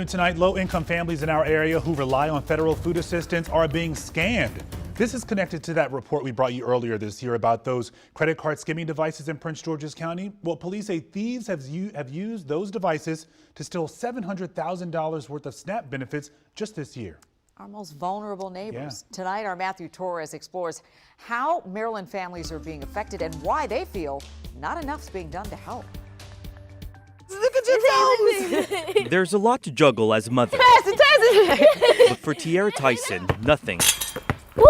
Tonight, low-income families in our area who rely on federal food assistance are being scammed. This is connected to that report we brought you earlier this year about those credit card skimming devices in Prince George's County. Well, police say thieves have used those devices to steal $700,000 worth of SNAP benefits just this year. Our most vulnerable neighbors. Yeah. Tonight, our Matthew Torres explores how Maryland families are being affected and why they feel not enough's being done to help. Look at your toes! There's a lot to juggle as a mother. But for Tiara Tyson, nothing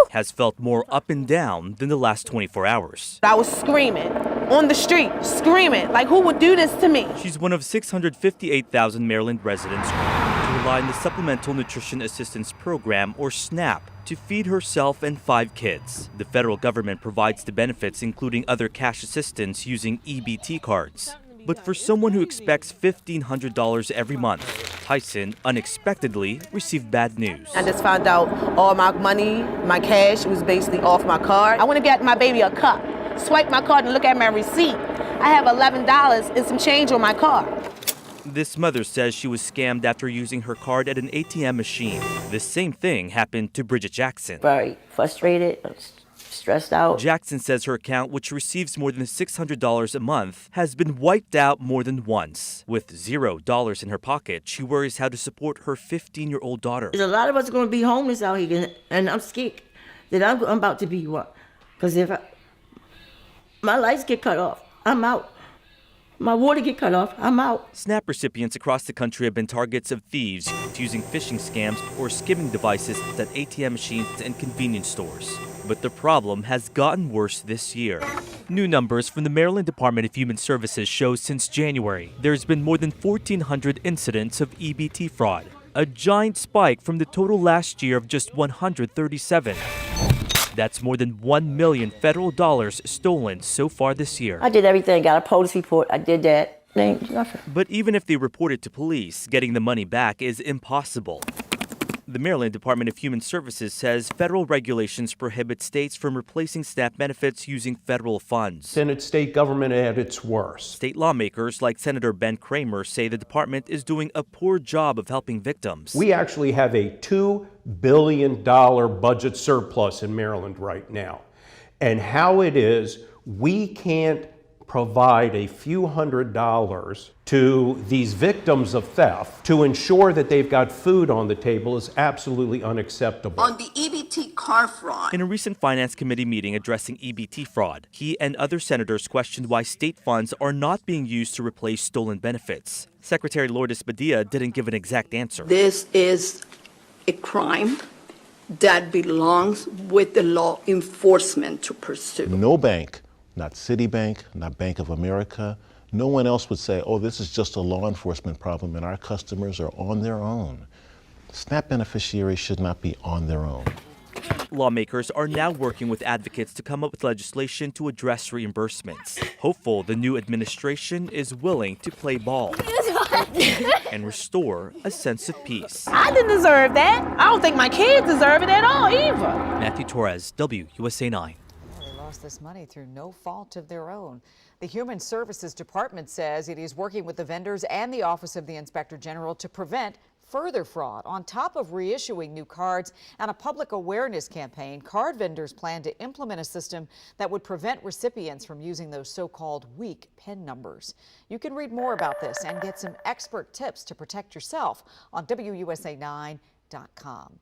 has felt more up and down than the last 24 hours. I was screaming on the street, screaming, like who would do this to me? She's one of 658,000 Maryland residents who rely on the Supplemental Nutrition Assistance Program, or SNAP, to feed herself and 5 kids. The federal government provides the benefits, including other cash assistance using EBT cards. But for someone who expects $1,500 every month, Tyson unexpectedly received bad news. I just found out all my money, my cash was basically off my card. I want to get my baby a cup, swipe my card and look at my receipt. I have $11 and some change on my card. This mother says she was scammed after using her card at an ATM machine. The same thing happened to Bridget Jackson. Very frustrated, stressed out. Jackson says her account, which receives more than $600 a month, has been wiped out more than once. With $0 in her pocket, she worries how to support her 15-year-old daughter. There's a lot of us are going to be homeless out here, and I'm scared that I'm about to be one. Because if my lights get cut off, I'm out. My water get cut off, I'm out. SNAP recipients across the country have been targets of thieves using phishing scams or skimming devices at ATM machines and convenience stores. But the problem has gotten worse this year. New numbers from the Maryland Department of Human Services show since January, there's been more than 1,400 incidents of EBT fraud, a giant spike from the total last year of just 137. That's more than $1 million federal dollars stolen so far this year. I did everything, got a police report, I did that. Nothing. But even if they report it to police, getting the money back is impossible. The Maryland Department of Human Services says federal regulations prohibit states from replacing SNAP benefits using federal funds. And it's state government at its worst. State lawmakers like Senator Ben Cramer say the department is doing a poor job of helping victims. We actually have a $2 billion budget surplus in Maryland right now. And how it is, we can't provide a few $100s to these victims of theft to ensure that they've got food on the table is absolutely unacceptable. On the EBT car fraud. In a recent Finance Committee meeting addressing EBT fraud, he and other senators questioned why state funds are not being used to replace stolen benefits. Secretary Lourdes Padilla didn't give an exact answer. This is a crime that belongs with the law enforcement to pursue. No bank, not Citibank, not Bank of America, no one else would say, oh, this is just a law enforcement problem and our customers are on their own. SNAP beneficiaries should not be on their own. Lawmakers are now working with advocates to come up with legislation to address reimbursements. Hopeful the new administration is willing to play ball and restore a sense of peace. I didn't deserve that. I don't think my kids deserve it at all either. Matthew Torres, WUSA 9. They lost this money through no fault of their own. The Human Services Department says it is working with the vendors and the Office of the Inspector General to prevent further fraud. On top of reissuing new cards and a public awareness campaign, card vendors plan to implement a system that would prevent recipients from using those so-called weak PIN numbers. You can read more about this and get some expert tips to protect yourself on WUSA9.com.